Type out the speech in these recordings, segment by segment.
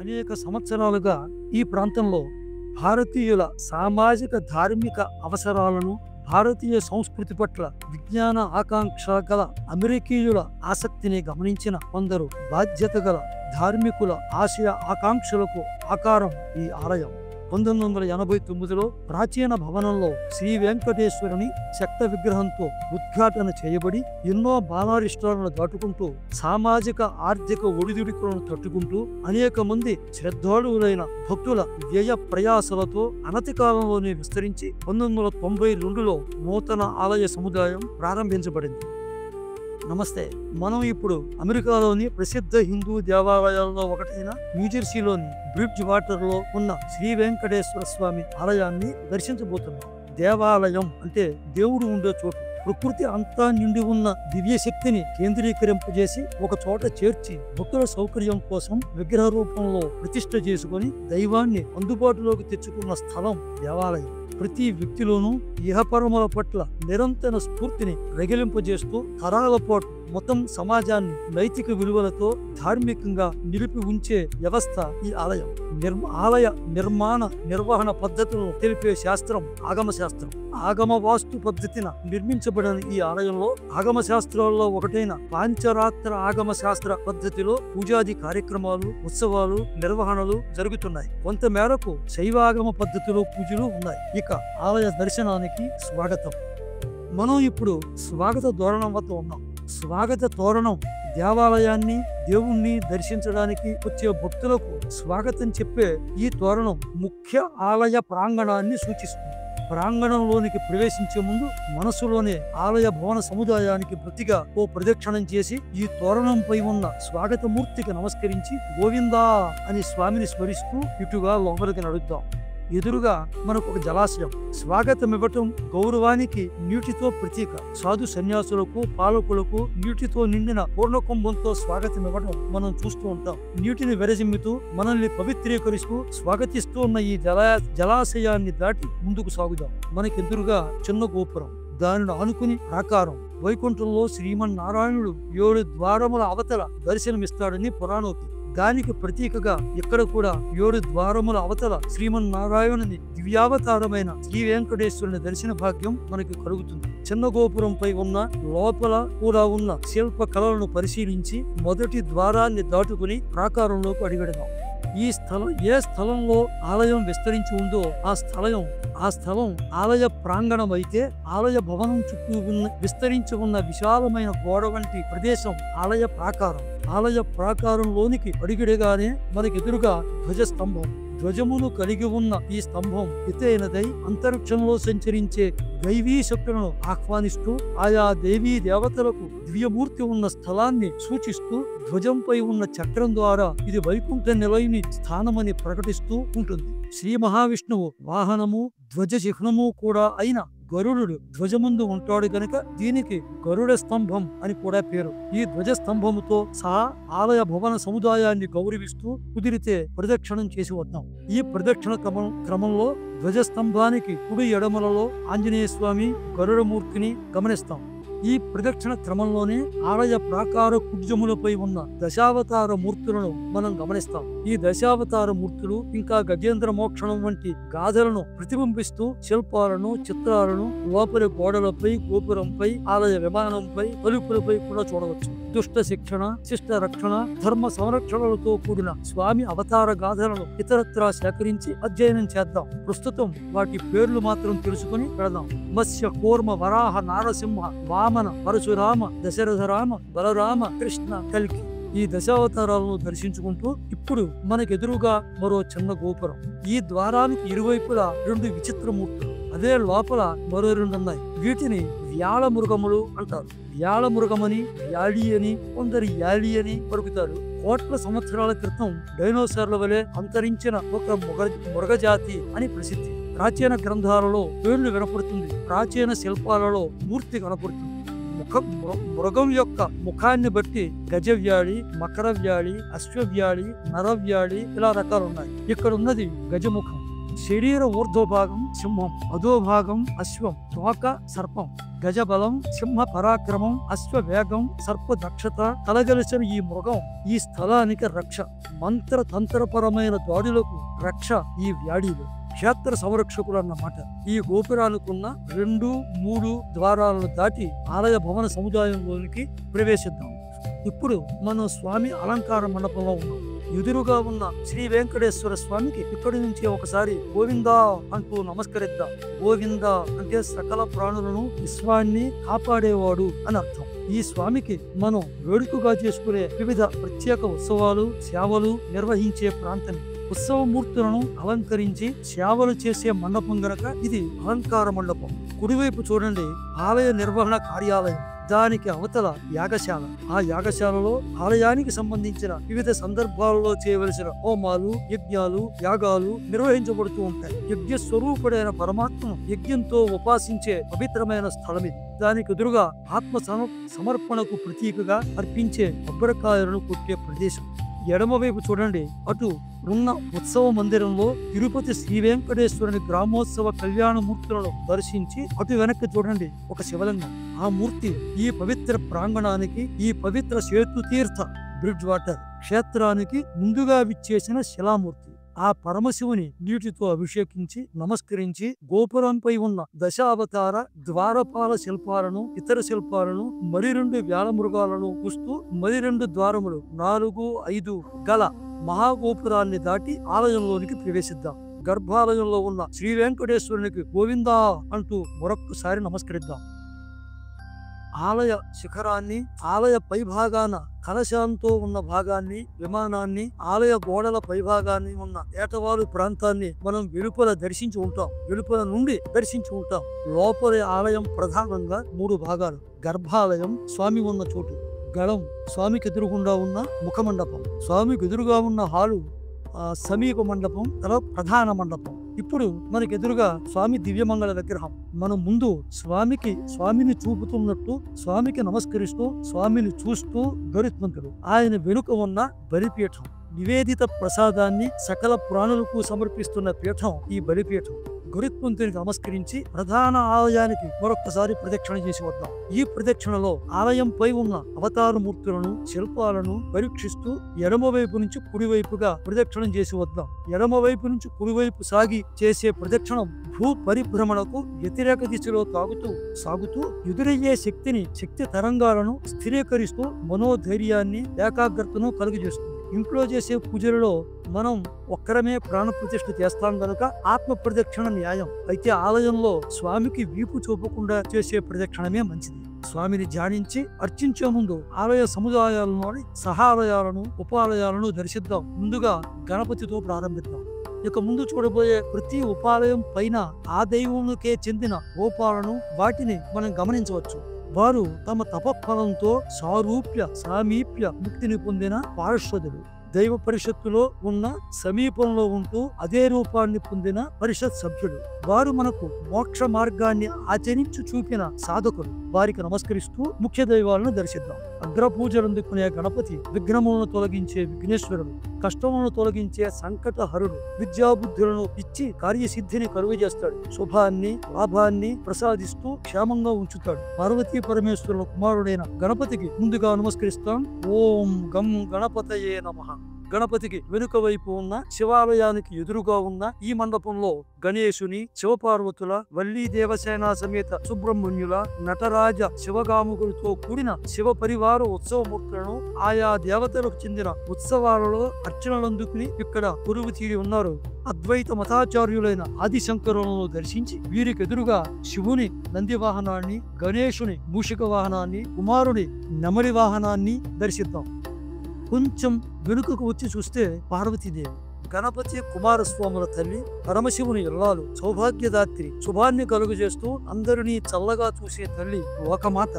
అనేక సంవత్సరాలుగా ఈ ప్రాంతంలో భారతీయుల సామాజిక ధార్మిక అవసరాలను, భారతీయ సంస్కృతి పట్ల విజ్ఞాన ఆకాంక్ష గల అమెరికీయుల ఆసక్తిని గమనించిన కొందరు బాధ్యత గల ధార్మికుల ఆశయ ఆకాంక్షలకు ఆకారం ఈ ఆలయం. 1989లో ప్రాచీన భవనంలో శ్రీ వెంకటేశ్వరుని శక్త విగ్రహంతో ఉద్ఘాటన చేయబడి ఎన్నో బాలారిష్టాలను దాటుకుంటూ సామాజిక ఆర్థిక ఒడిదుడుకులను తట్టుకుంటూ అనేక మంది శ్రద్ధాళువులైన భక్తుల వ్యయ ప్రయాసలతో అనతి కాలంలోనే విస్తరించి 1992లో నూతన ఆలయ సముదాయం ప్రారంభించబడింది. నమస్తే. మనం ఇప్పుడు అమెరికాలోని ప్రసిద్ధ హిందూ దేవాలయాల్లో ఒకటైన న్యూజెర్సీలోని బ్రిడ్జ్ వాటర్లో ఉన్న శ్రీ వెంకటేశ్వర స్వామి ఆలయాన్ని దర్శించబోతున్నాం. దేవాలయం అంటే దేవుడు ఉండే చోటు. ప్రకృతి అంతా నిండి ఉన్న దివ్య శక్తిని కేంద్రీకరింపజేసి ఒక చోట చేర్చి భక్తుల సౌకర్యం కోసం విగ్రహ రూపంలో ప్రతిష్ఠ చేసుకొని దైవాన్ని అందుబాటులోకి తెచ్చుకున్న స్థలం దేవాలయం. ప్రతి వ్యక్తిలోనూ ఇహపరముల పట్ల నిరంతర స్ఫూర్తిని రగిలింపజేస్తూ తరాల పాటు మొత్తం సమాజాన్ని నైతిక విలువలతో ధార్మికంగా నిలిపి ఉంచే వ్యవస్థ ఈ ఆలయం. ఆలయ నిర్మాణ నిర్వహణ పద్ధతులను తెలిపే శాస్త్రం ఆగమ శాస్త్రం. ఆగమ వాస్తు పద్ధతిన నిర్మించబడిన ఈ ఆలయంలో ఆగమ శాస్త్రాల్లో ఒకటైన పాంచరాత్ర ఆగమ శాస్త్ర పద్ధతిలో పూజాది కార్యక్రమాలు, ఉత్సవాలు, నిర్వహణలు జరుగుతున్నాయి. కొంతమేరకు శైవాగమ పద్ధతిలో పూజలు ఉన్నాయి. ఇక ఆలయ దర్శనానికి స్వాగతం. మనం ఇప్పుడు స్వాగత తోరణం వద్ద ఉన్నాం. స్వాగత తోరణం దేవాలయాన్ని, దేవుణ్ణి దర్శించడానికి వచ్చే భక్తులకు స్వాగతం చెప్పే ఈ తోరణం ముఖ్య ఆలయ ప్రాంగణాన్ని సూచిస్తుంది. ప్రాంగణంలోనికి ప్రవేశించే ముందు మనసులోనే ఆలయ భవన సముదాయానికి ప్రతిగా ఓ ప్రదక్షిణం చేసి ఈ తోరణంపై ఉన్న స్వాగతమూర్తికి నమస్కరించి గోవిందా అని స్వామిని స్మరిస్తూ ఇటుగా లోపలికి నడుద్దాం. ఎదురుగా మనకు ఒక జలాశయం. స్వాగతం ఇవ్వటం గౌరవానికి నీటితో ప్రతీక. సాధు సన్యాసులకు, పాలకులకు నీటితో నిండిన పూర్ణకుంభంతో స్వాగతం ఇవ్వడం మనం చూస్తూ ఉంటాం. నీటిని వెరజిమ్ముతూ మనల్ని పవిత్రీకరిస్తూ స్వాగతిస్తూ ఉన్న ఈ జలాశయాన్ని దాటి ముందుకు సాగుదాం. మనకెదురుగా చిన్న గోపురం, దానిని ఆనుకుని ప్రాకారం. వైకుంఠంలో శ్రీమన్నారాయణుడు 7 ద్వారముల అవతల దర్శనమిస్తాడని పురాణోక్తి. దానికి ప్రతీకగా ఇక్కడ కూడా 7 ద్వారముల అవతల శ్రీమన్నారాయణుని దివ్యావతారమైన శ్రీ వెంకటేశ్వరుని దర్శన భాగ్యం మనకి కలుగుతుంది. చిన్న గోపురంపై ఉన్న లోపల కూడా ఉన్న శిల్ప కళలను పరిశీలించి మొదటి ద్వారాన్ని దాటుకుని ప్రాకారంలోకి అడిగడదాం. ఈ స్థలం ఏ స్థలంలో ఆలయం విస్తరించి ఉందో ఆ స్థలం ఆలయ ప్రాంగణం అయితే, ఆలయ భవనం చుట్టూ విస్తరించి ఉన్న విశాలమైన గోడ వంటి ప్రదేశం ఆలయ ప్రాకారం. ఆలయ ప్రాకారంలోనికి అడుగుడగానే మనకెదురుగా ధ్వజస్తంభం. ధ్వజమును కలిగి ఉన్న ఈ స్తంభం ఎత్తైనదై అంతరిక్షంలో సంచరించే దైవీ శక్తులను ఆహ్వానిస్తూ ఆయా దేవీ దేవతలకు దివ్యమూర్తి ఉన్న స్థలాన్ని సూచిస్తూ ధ్వజంపై ఉన్న చక్రం ద్వారా ఇది వైకుంఠ నిలయని స్థానమని ప్రకటిస్తూ ఉంటుంది. శ్రీ మహావిష్ణువు వాహనము, ధ్వజ చిహ్నము కూడా అయిన గరుడు ధ్వజముందు ఉంటాడు గనుక దీనికి గరుడ స్తంభం అని కూడా పేరు. ఈ ధ్వజ స్తంభముతో సహా ఆలయ భవన సముదాయాన్ని గౌరవిస్తూ కుదిరితే ప్రదక్షిణం చేసి వద్దాం. ఈ ప్రదక్షిణ క్రమంలో ధ్వజస్తంభానికి కుడి ఎడమలలో ఆంజనేయ స్వామి, గరుడమూర్తిని గమనిస్తాం. ఈ ప్రదక్షిణ క్రమంలోనే ఆలయ ప్రాకార కుడ్జములపై ఉన్న దశావతార మూర్తులను మనం గమనిస్తాం. ఈ దశావతార మూర్తులు ఇంకా గజేంద్ర మోక్షణం వంటి గాథలను ప్రతిబింబిస్తూ శిల్పాలను, చిత్రాలను లోపలి గోడలపై, గోపురంపై, ఆలయ విమానంపై, తలుపులపై కూడా చూడవచ్చు. దుష్ట శిక్షణ, శిష్ట రక్షణ, ధర్మ సంరక్షణలతో కూడిన స్వామి అవతార గాథలను ఇతరత్రా సేకరించి అధ్యయనం చేద్దాం. ప్రస్తుతం వాటి పేర్లు మాత్రం తెలుసుకుని వెళదాం. మత్స్య, కూర్మ, వరాహ, నారసింహ, వామన, పరశురామ, దశరథరామ, బలరామ, కృష్ణ, కల్కి ఈ దశావతారాలను దర్శించుకుంటూ ఇప్పుడు మనకెదురుగా మరో చిన్న గోపురం. ఈ ద్వారానికి ఇరువైపులా 2 విచిత్రమూర్తులు, అదే లోపల మరో 2 ఉన్నాయి. వీటిని వ్యాళ మృగములు అంటారు. వ్యాళ మృగమని, యాళి అని, కొందరు యాళి అని పలుకుతారు. కోట్ల సంవత్సరాల క్రితం డైనోసార్ల వలె అంతరించిన ఒక మృగజాతి అని ప్రసిద్ధి. ప్రాచీన గ్రంథాలలో పేర్లు వినపడుతుంది, ప్రాచీన శిల్పాలలో మూర్తి కనపడుతుంది. మృగం యొక్క ముఖాన్ని బట్టి గజవ్యాళి, మకర వ్యాళి, అశ్వవ్యాళి, నరవ్యాళి ఇలా రకాలు ఉన్నాయి. ఇక్కడ ఉన్నది గజముఖం. శరీర ఊర్ధ్వభాగం సింహం, అధోభాగం అశ్వం, తోక సర్పం, గజబలం, సింహ పరాక్రమం, అశ్వవేగం, సర్ప దక్షత కలగలిసిన ఈ మృగం ఈ స్థలానికి రక్ష. మంత్ర తంత్రపరమైన దాడులకు రక్ష ఈ వ్యాధులు. క్షేత్ర సంరక్షకుడు అన్నమాట. ఈ గోపురాలకున్న 2-3 ద్వారాలను దాటి ఆలయ భవన సముదాయంలోనికి ప్రవేశిద్దాం. ఇప్పుడు మనం స్వామి అలంకార మండపంలో ఉన్నాం. ఎదురుగా ఉన్న శ్రీ వెంకటేశ్వర స్వామికి ఇక్కడి నుంచి ఒకసారి గోవిందా అంటూ నమస్కరిద్దాం. గోవిందా అంటే సకల ప్రాణులను విశ్వాన్ని కాపాడేవాడు అని అర్థం. ఈ స్వామికి మనం వేడుకగా చేసుకునే వివిధ ప్రత్యేక ఉత్సవాలు, సేవలు నిర్వహించే ప్రాంతం. ఉత్సవమూర్తులను అలంకరించి సేవలు చేసే మండపం గనక ఇది అలంకార మండపం. కుడివైపు చూడండి ఆలయ నిర్వహణ కార్యాలయం. దానికి అవతల యాగశాల. ఆ యాగశాలలో ఆలయానికి సంబంధించిన వివిధ సందర్భాలలో చేయవలసిన హోమాలు, యజ్ఞాలు, యాగాలు నిర్వహించబడుతూ ఉంటాయి. యజ్ఞ స్వరూపుడైన పరమాత్మను యజ్ఞంతో ఉపాసించే పవిత్రమైన స్థలం ఇది. దానికి ఎదురుగా ఆత్మ సమర్పణకు ప్రతీకగా అర్పించే కొబ్బరికాయలను కొట్టే ప్రదేశం. ఎడమవైపు చూడండి, అటు ఉన్న ఉత్సవ మందిరంలో తిరుపతి శ్రీ వెంకటేశ్వరుని గ్రామోత్సవ కళ్యాణ మూర్తులను దర్శించి అటు వెనక్కి చూడండి ఒక శివలింగం. ఆ మూర్తి ఈ పవిత్ర ప్రాంగణానికి, ఈ పవిత్ర సేతు తీర్థ బ్రిడ్జ్ వాటర్ క్షేత్రానికి ముందుగా విచ్చేసిన శిలామూర్తి. ఆ పరమశివుని నీటితో అభిషేకించి నమస్కరించి గోపురంపై ఉన్న దశావతార ద్వారపాల శిల్పాలను, ఇతర శిల్పాలను, మరి 2 వ్యాళమృగాలను చూస్తూ మరి 2 ద్వారములు 4-5 గల మహాగోపురాన్ని దాటి ఆలయంలోనికి ప్రవేశిద్దాం. గర్భాలయంలో ఉన్న శ్రీ వెంకటేశ్వరునికి గోవిందా అంటూ మరొక్కసారి నమస్కరిద్దాం. ఆలయ శిఖరాన్ని, ఆలయ పైభాగాన కలశాంతో ఉన్న భాగాన్ని, విమానాన్ని, ఆలయ గోడల పైభాగాన్ని ఉన్న ఏటవాలు ప్రాంతాన్ని మనం వెలుపల దర్శించి ఉంటాం. వెలుపల నుండి దర్శించి ఉంటాం. లోపలి ఆలయం ప్రధానంగా 3 భాగాలు. గర్భాలయం, స్వామి ఉన్న చోటు. గళం, స్వామికి ఎదురుగుండా ఉన్న ముఖమండపం. స్వామికి ఎదురుగా ఉన్న హాలు సమీప మండపం, తర్వాత ప్రధాన మండపం. ఇప్పుడు మనకి ఎదురుగా స్వామి దివ్యమంగళ విగ్రహం. మనం ముందు స్వామిని చూపుతున్నట్టు స్వామికి నమస్కరిస్తూ స్వామిని చూస్తూ గరుత్మంతుడు. ఆయన వెనుక ఉన్న బలిపీఠం. నివేదిత ప్రసాదాన్ని సకల ప్రాణులకు సమర్పిస్తున్న పీఠం ఈ బలిపీఠం. గరుత్మంతునికి నమస్కరించి ప్రధాన ఆలయానికి మరొక్కసారి ప్రదక్షిణ చేసి వద్దాం. ఈ ప్రదక్షిణలో ఆలయంపై ఉన్న అవతార మూర్తులను, శిల్పాలను పరీక్షిస్తూ ఎడమవైపు నుంచి కుడివైపుగా ప్రదక్షిణం చేసి వద్దాం. ఎడమవైపు నుంచి కుడివైపు సాగి చేసే ప్రదక్షిణం భూ పరిభ్రమణకు వ్యతిరేక దిశలో సాగుతూ ఎదురయ్యే శక్తి తరంగాలను స్థిరీకరిస్తూ మనోధైర్యాన్ని, ఏకాగ్రతను కలుగజేస్తుంది. ఇంట్లో చేసే పూజలలో మనం ఒక్కరమే ప్రాణప్రతిష్ఠ చేస్తాం గనుక ఆత్మ ప్రదక్షిణ న్యాయం. అయితే ఆలయంలో స్వామికి వీపు చూపకుండా చేసే ప్రదక్షిణమే మంచిది. స్వామిని ధ్యానించి అర్చించే ముందు ఆలయ సముదాయాలలోని సహాలయాలను, ఉపాలయాలను దర్శిద్దాం. ముందుగా గణపతితో ప్రారంభిద్దాం. ఇక ముందు చూడబోయే ప్రతి ఉపాలయం పైన ఆ దైవముకే చెందిన రూపాలను, వాటిని మనం గమనించవచ్చు. వారు తమ తపఫలంతో సామీప్య ముక్తిని పొందిన పార్షదులు. దైవ పరిషత్తులో ఉన్న సమీపంలో ఉంటూ అదే రూపాన్ని పొందిన పరిషత్ సభ్యుడు. వారు మనకు మోక్ష మార్గాన్ని ఆచరించి చూపిన సాధకులు. వారికి నమస్కరిస్తూ ముఖ్య దైవాలను దర్శిద్దాం. అగ్రపూజలు అందుకునే గణపతి, విఘ్నములను తొలగించే విఘ్నేశ్వరుడు, కష్టములను తొలగించే సంకటహరుడు, విద్యాబుద్ధులను ఇచ్చి కార్యసిద్ధిని కలుగ చేస్తాడు. శుభాన్ని, లాభాన్ని ప్రసాదిస్తూ క్షేమంగా ఉంచుతాడు. పార్వతీ పరమేశ్వరుల కుమారుడైన గణపతికి ముందుగా నమస్కరిస్తాం. ఓం గం గణపతయే నమః. గణపతికి వెనుక వైపు ఉన్న శివాలయానికి ఎదురుగా ఉన్న ఈ మండపంలో గణేశుని, శివపార్వతుల, వల్లీ దేవసేన సమేత సుబ్రహ్మణ్యుల, నటరాజ శివగాముకులతో కూడిన శివ పరివార ఉత్సవమూర్తులను, ఆయా దేవతలకు చెందిన ఉత్సవాలలో అర్చనలందుకుని ఇక్కడ కొలువు తీరి ఉన్నారు. అద్వైత మతాచార్యులైన ఆదిశంకరులను దర్శించి వీరికి ఎదురుగా శివుని నంది వాహనాన్ని, గణేశుని మూషిక వాహనాన్ని, కుమారుని నెమలి వాహనాన్ని దర్శిద్దాం. కొంచెం వెనుకకు వచ్చి చూస్తే పార్వతీదేవి, గణపతి కుమారస్వాముల తల్లి, పరమశివుని ఇల్లాలు, సౌభాగ్యదాత్రి, శుభాన్ని కలుగజేస్తూ అందరినీ చల్లగా చూసే తల్లి లోకమాత,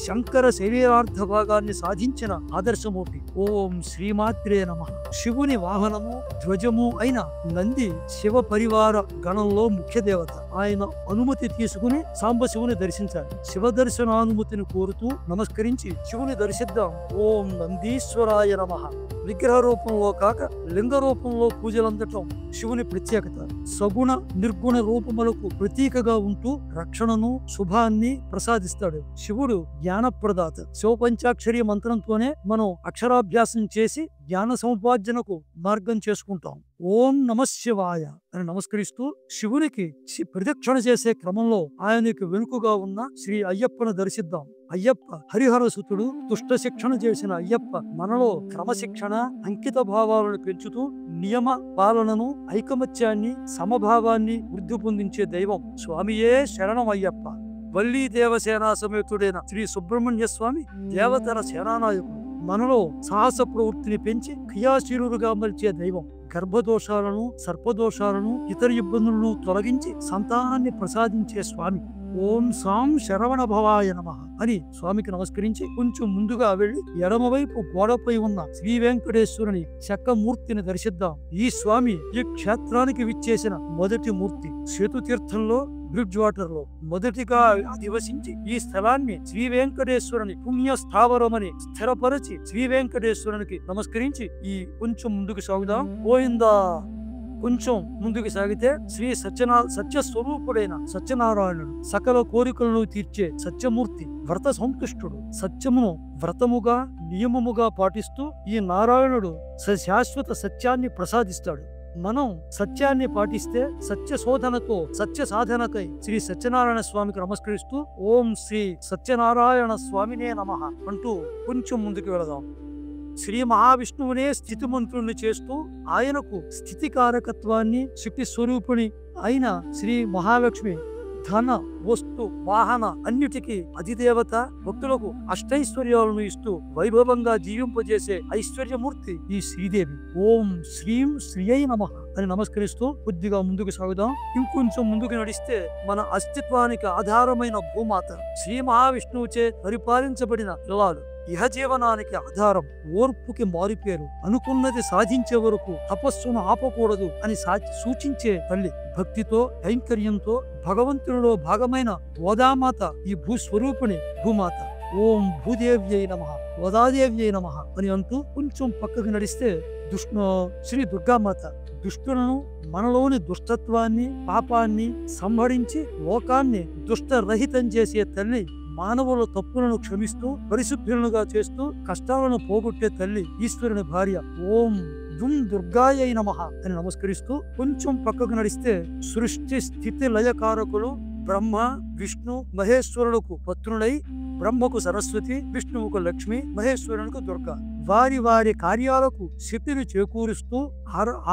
శంకర శరీరార్థ భాగాన్ని సాధించిన ఆదర్శమూర్తి. ఓం శ్రీమాత్రే నమః. శివుని వాహనము, ధ్వజము అయిన నంది శివ పరివార గణంలో ముఖ్య దేవత. ఆయన అనుమతి తీసుకుని సాంబశివుని దర్శించాలి. శివ దర్శనానుమతిని కోరుతూ నమస్కరించి శివుని దర్శిద్దాం. ఓం నందీశ్వరాయ నమః. విగ్రహ రూపంలో కాక లింగ రూపంలో పూజలు అందటం శివుని ప్రత్యేకత. సగుణ నిర్గుణ రూపములకు ప్రతీకగా ఉంటూ రక్షణను శుభాన్ని ప్రసాదిస్తాడు. శివుడు జ్ఞానప్రదాత. శివపంచాక్షరి మంత్రంతోనే మనం అక్షరాభ్యాసం చేసి జ్ఞాన సముపార్జనకు మార్గం చేసుకుంటాం. ఓం నమః శివాయ అని నమస్కరిస్తూ శివునికి ప్రదక్షిణ చేసే క్రమంలో ఆయనకు వెనుకగా ఉన్న శ్రీ అయ్యప్పను దర్శిద్దాం. అయ్యప్ప హరిహర సుతుడు. దుష్ట శిక్షణ చేసిన అయ్యప్ప మనలో క్రమశిక్షణ, అంకిత భావాలను పెంచుతూ నియమ పాలనను, ఐకమత్యాన్ని, సమభావాన్ని వృద్ధి పొందించే దైవం. స్వామియే శరణం అయ్యప్ప. వల్లీ దేవసేనా సమేతుడైన శ్రీ సుబ్రహ్మణ్య స్వామి దేవతల సేనానాయకుడు. మనలో సాహస ప్రవృత్తిని పెంచి క్రియాశీలుగా మలిచే దైవం. గర్భదోషాలను, సర్పదోషాలను, ఇతర ఇబ్బందులను తొలగించి సంతానాన్ని ప్రసాదించే స్వామి. ఓం సాం శరవణ భవాయ నమః అని స్వామికి నమస్కరించి కొంచెం ముందుగా వెళ్లి ఎడమవైపు గోడపై ఉన్న శ్రీ వెంకటేశ్వరుని చెక్కమూర్తిని దర్శిద్దాం. ఈ స్వామి ఈ క్షేత్రానికి విచ్చేసిన మొదటి మూర్తి. సేతుతీర్థంలో, బ్రిడ్జ్ వాటర్ లో మొదటిగా అధివసించి ఈ స్థలాన్ని శ్రీ వెంకటేశ్వరుని పుణ్య స్థావరమని స్థిరపరచి శ్రీ వెంకటేశ్వరునికి నమస్కరించి ఈ కొంచెం ముందుకు సాగుదాం. పోయిందా కొంచెం ముందుకు సాగితే శ్రీ సత్యస్వరూపుడైన సత్యనారాయణుడు, సకల కోరికలను తీర్చే సత్యమూర్తి, వ్రత సంతుష్టుడు. సత్యమును వ్రతముగా, నియమముగా పాటిస్తూ ఈ నారాయణుడు శాశ్వత సత్యాన్ని ప్రసాదిస్తాడు. మనం సత్యాన్ని పాటిస్తే సత్య శోధనతో సత్య సాధనకై శ్రీ సత్యనారాయణ స్వామికి నమస్కరిస్తూ ఓం శ్రీ సత్యనారాయణ స్వామినే నమః అంటూ కొంచెం ముందుకు వెళదాం. శ్రీ మహావిష్ణువునే స్థితిమంతుడిని చేస్తూ ఆయనకు స్థితికారకత్వాన్ని, శక్తి స్వరూపిణి అయిన శ్రీ మహాలక్ష్మి ధన, వస్తు, వాహన అన్నిటికీ అధిదేవత. భక్తులకు అష్టైశ్వర్యాలను ఇస్తూ వైభవంగా జీవింపజేసే ఐశ్వర్యమూర్తి ఈ శ్రీదేవి. ఓం శ్రీం శ్రీయై నమః అని నమస్కరిస్తూ కొద్దిగా ముందుకు సాగుదాం. ఇంకొంచెం ముందుకు నడిస్తే మన అస్తిత్వానికి ఆధారమైన భూమాత, శ్రీ మహావిష్ణువుచే పరిపాలించబడిన జిల్లాలు, ఇహజీవనానికి ఆధారం, ఓర్పుకి మారిపేరు, అనుకున్నది సాధించే వరకు తపస్సును ఆపకూడదు అని సూచించే తల్లి. భక్తితో, కైంకర్యంతో భగవంతునిలో భాగమైన గోదామాత ఈ భూస్వరూపిణి భూమాత. ఓం భూదేవ్యై నమః, గోదాదేవ్యై నమః అని అంటూ కొంచెం పక్కకు నడిస్తే శ్రీ దుర్గామాత. దుష్టులను, మనలోని దుష్టత్వాన్ని, పాపాన్ని సంహరించి లోకాన్ని దుష్టరహితం చేసే తల్లి. మానవుల తప్పులను క్షమిస్తూ పరిశుద్ధులుగా చేస్తూ కష్టాలను పోగొట్టే తల్లి, ఈశ్వరుని భార్య. ఓం దుం దుర్గాయై నమః అని నమస్కరిస్తూ కొంచెం పక్కకు నడిస్తే సృష్టి స్థితి లయకారకులు బ్రహ్మ, విష్ణు, మహేశ్వరులకు పత్నులై బ్రహ్మకు సరస్వతి, విష్ణువుకు లక్ష్మి, మహేశ్వరునికి దుర్గా. వారి వారి కార్యాలకు శక్తిని చేకూరుస్తూ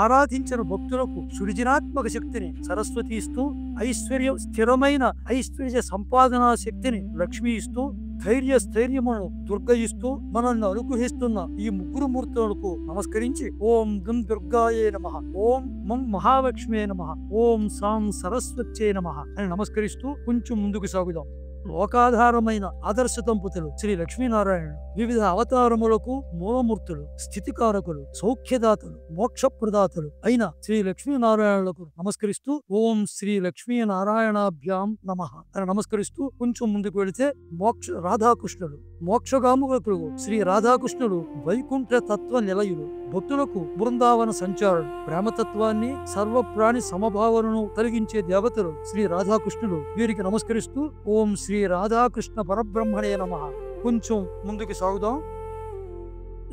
ఆరాధించిన భక్తులకు సృజనాత్మక శక్తిని సరస్వతి ఇస్తూ, స్థిరమైన ఐశ్వర్య సంపాదనా శక్తిని లక్ష్మి ఇస్తూ, స్థైర్యమును దుర్గ ఇస్తూ మనల్ని అనుగ్రహిస్తున్న ఈ ముగ్గురు మూర్తులకు నమస్కరించి ఓం దుం దుర్గాయే నమః, ఓం మం మహాలక్ష్మే నమః, ఓం సాం సరస్వత్యై నమః అని నమస్కరిస్తూ కొంచెం ముందుకు సాగుదాం. లోకాధారమైన ఆదర్శ దంపతులు శ్రీ లక్ష్మీనారాయణుడు వివిధ అవతారములకు మూలమూర్తులు, స్థితికారకులు, సౌఖ్యదాతలు, మోక్షప్రదాతలు అయిన శ్రీ లక్ష్మీనారాయణులకు నమస్కరిస్తూ ఓం శ్రీ లక్ష్మీనారాయణాభ్యాం నమః అని నమస్కరిస్తూ కొంచెం ముందుకు వెళితే రాధాకృష్ణుడు, మోక్షగాములకు శ్రీ రాధాకృష్ణుడు వైకుంఠ తత్వ నిలయులు, భక్తులకు బృందావన సంచారుడు, ప్రేమతత్వాన్ని, సర్వప్రాణి సమభావనను కలిగించే దేవతలు శ్రీ రాధాకృష్ణుడు. వీరికి నమస్కరిస్తూ ఓం శ్రీ రాధాకృష్ణ పరబ్రహ్మణే నమః. కొంచెం ముందుకు సాగుదాం.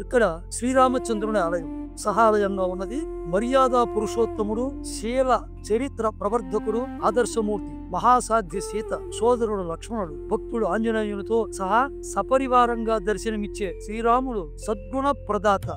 ఇక్కడ శ్రీరామచంద్రుని ఆలయం సహాలయంగా ఉన్నది. మర్యాద పురుషోత్తముడు, శీల చరిత్ర ప్రవర్ధకుడు, ఆదర్శమూర్తి, మహాసాధ్య సీత, సోదరుడు లక్ష్మణుడు, భక్తుడు ఆంజనేయునితో సహా సపరివారంగా దర్శనమిచ్చే శ్రీరాముడు సద్గుణ ప్రదాత.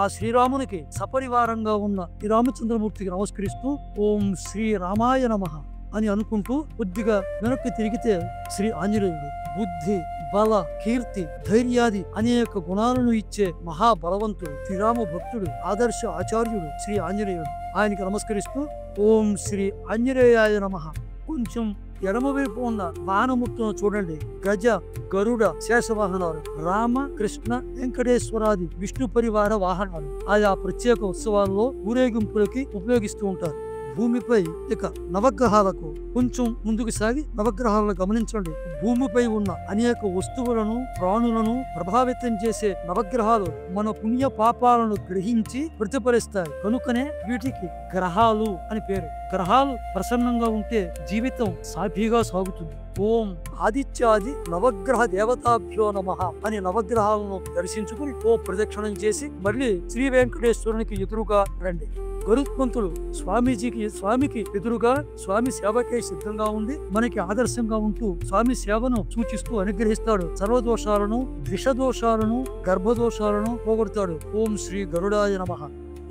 ఆ శ్రీరామునికి సపరివారంగా ఉన్న ఈ రామచంద్రమూర్తికి నమస్కరిస్తూ ఓం శ్రీ రామాయ నమః అని అనుకుంటూ కొద్దిగా వెనక్కి తిరిగితే శ్రీ ఆంజనేయుడు బుద్ధి, బల, కీర్తి, ధైర్యాది అనేక గుణాలను ఇచ్చే మహాబలవంతుడు, శ్రీరామ భక్తుడు, ఆదర్శ ఆచార్యుడు శ్రీ ఆంజనేయుడు. ఆయనకి నమస్కరిస్తూ ఓం శ్రీ ఆంజనేయాయ నమః. కొంచెం ఎడమవైపు ఉన్న వాహనమూర్తులను చూడండి. గజ, గరుడ, శేషవాహనాలు, రామ, కృష్ణ, వెంకటేశ్వరాది విష్ణు పరివార వాహనాలు ఆయా ప్రత్యేక ఉత్సవాల్లో ఊరేగింపులకి ఉపయోగిస్తూ ఉంటారు. భూమిపై ఇక నవగ్రహాలకు కొంచెం ముందుకు సాగి నవగ్రహాలను గమనించండి. భూమిపై ఉన్న అనేక వస్తువులను ప్రాణులను ప్రభావితం చేసే నవగ్రహాలు మన పుణ్య పాపాలను గ్రహించి ప్రతిఫలిస్తాయి. కనుకనే వీటికి గ్రహాలు అని పేరు. గ్రహాలు ప్రసన్నంగా ఉంటే జీవితం సాఫీగా సాగుతుంది. ఓం ఆదిత్యాది నవగ్రహ దేవతాభ్యో నమః అని నవగ్రహాలను దర్శించుకుని ఓ ప్రదక్షిణం చేసి మళ్ళీ శ్రీ వెంకటేశ్వరునికి ఎదురుగా రండి. గరుత్మంతుడు స్వామికి ఎదురుగా స్వామి సేవకే సిద్ధంగా ఉండి మనకి ఆదర్శంగా ఉంటూ స్వామి సేవను సూచిస్తూ అనుగ్రహిస్తాడు. సర్వదోషాలను, విషదోషాలను, గర్భదోషాలను పోగొడతాడు. ఓం శ్రీ గరుడాయ నమః.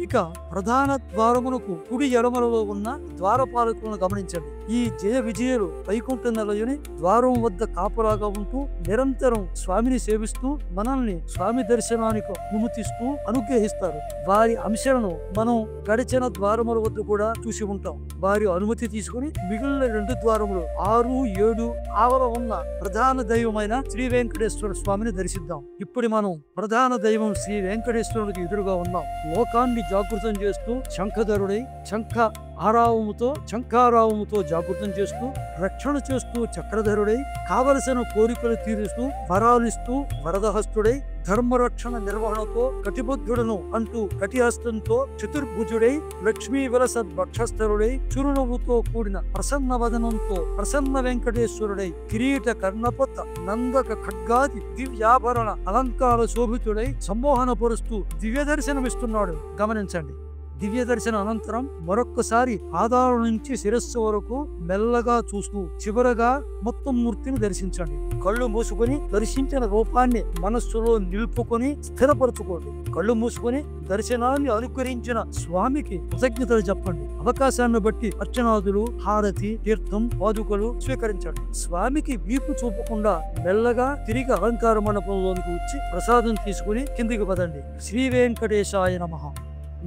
ఇక ప్రధాన ద్వారమునకు కుడి ఎడమలలో ఉన్న ద్వారపాలకులను గమనించండి. ఈ జయ విజయులు వైకుంఠ నిలయుని ద్వారం వద్ద కాపురాగా ఉంటూ నిరంతరం స్వామిని సేవిస్తూ మనల్ని స్వామి దర్శనానికి అనుమతిస్తూ అనుగ్రహిస్తారు. వారి అంశాలను మనం గడిచిన ద్వారముల వద్ద కూడా చూసి ఉంటాం. వారి అనుమతి తీసుకుని మిగిలిన 2 ద్వారములు 6, 7 ఆవల ఉన్న ప్రధాన దైవమైన శ్రీ వెంకటేశ్వర స్వామిని దర్శిద్దాం. ఇప్పుడు మనం ప్రధాన దైవం శ్రీ వెంకటేశ్వరుడికి ఎదురుగా ఉన్నాం. లోకాన్ని జాగృతం చేస్తూ శంఖధరుడై శంఖారావముతో జాగృతం చేస్తూ రక్షణ చేస్తూ చక్రధరుడై కావలసిన కోరికలు తీరుస్తూ వరాలిస్తూ వరదహస్తుడై ధర్మరక్షణ నిర్వహణతో కటిబద్ధుడను అంటూ కటిహస్తంతో చతుర్భుజుడై లక్ష్మీ విలస భక్షస్థరుడై చురునవ్వుతో కూడిన ప్రసన్న వదనంతో ప్రసన్న వెంకటేశ్వరుడై కిరీట కర్ణపత నందక ఖడ్గాది దివ్యాభరణ అలంకార శోభితుడై సమ్మోహన పరుస్తూ దివ్య దర్శనమిస్తున్నాడు. గమనించండి. దివ్య దర్శన అనంతరం మరొక్కసారి పాదాల నుంచి శిరస్సు వరకు మెల్లగా చూస్తూ చివరగా మొత్తం మూర్తిని దర్శించండి. కళ్ళు మూసుకొని దర్శించిన రూపాన్ని మనస్సులో నిలుపుకొని స్థిరపరచుకోండి. కళ్ళు మూసుకొని దర్శనాన్ని అనుకరించిన స్వామికి కృతజ్ఞతలు చెప్పండి. అవకాశాన్ని బట్టి అర్చనాదులు, హారతి, తీర్థం, పాదుకలు స్వీకరించండి. స్వామికి వీపు చూపకుండా మెల్లగా తిరిగి అలంకార మండపంలోనికి వచ్చి ప్రసాదం తీసుకుని కిందికి పదండి. శ్రీ వెంకటేశాయ నమః.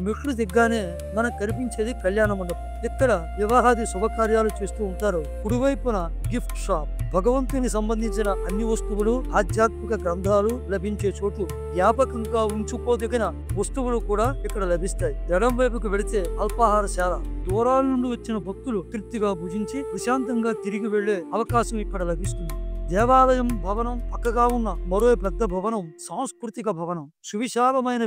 మెట్లు దిగ్గానే మనకు కనిపించేది కళ్యాణ మండపం. ఇక్కడ వివాహాది శుభకార్యాలు చేస్తూ ఉంటారు. కుడివైపున గిఫ్ట్ షాప్. భగవంతుని సంబంధించిన అన్ని వస్తువులు, ఆధ్యాత్మిక గ్రంథాలు లభించే చోటు. వ్యాపకంగా ఉంచుకోదగిన వస్తువులు కూడా ఇక్కడ లభిస్తాయి. ఎడం వైపుకు వెళితే అల్పాహారశాల. దూరాల నుండి వచ్చిన భక్తులు తృప్తిగా భుజించి ప్రశాంతంగా తిరిగి వెళ్లే అవకాశం ఇక్కడ లభిస్తుంది. దేవాలయం భవనం పక్కగా ఉన్న మరో పెద్ద భవనం సాంస్కృతిక భవనం. సువిశాలమైన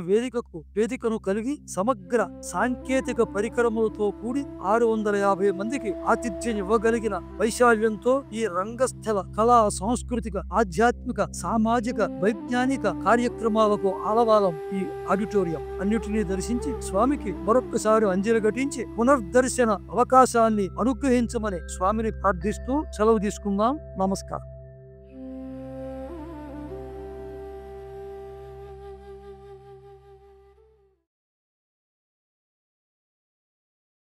వేదికను కలిగి సమగ్ర సాంకేతిక పరికరములతో కూడి 650 మందికి ఆతిథ్యం ఇవ్వగలిగిన వైశాల్యంతో ఈ రంగస్థల కళా, సాంస్కృతిక, ఆధ్యాత్మిక, సామాజిక, వైజ్ఞానిక కార్యక్రమాలకు ఆలవాలం ఈ ఆడిటోరియం. అన్నిటినీ దర్శించి స్వామికి మరొక్కసారి అంజలి ఘటించి పునర్దర్శన అవకాశాన్ని అనుగ్రహించమని స్వామిని ప్రార్థిస్తూ సెలవు తీసుకుందాం. నమస్కారం.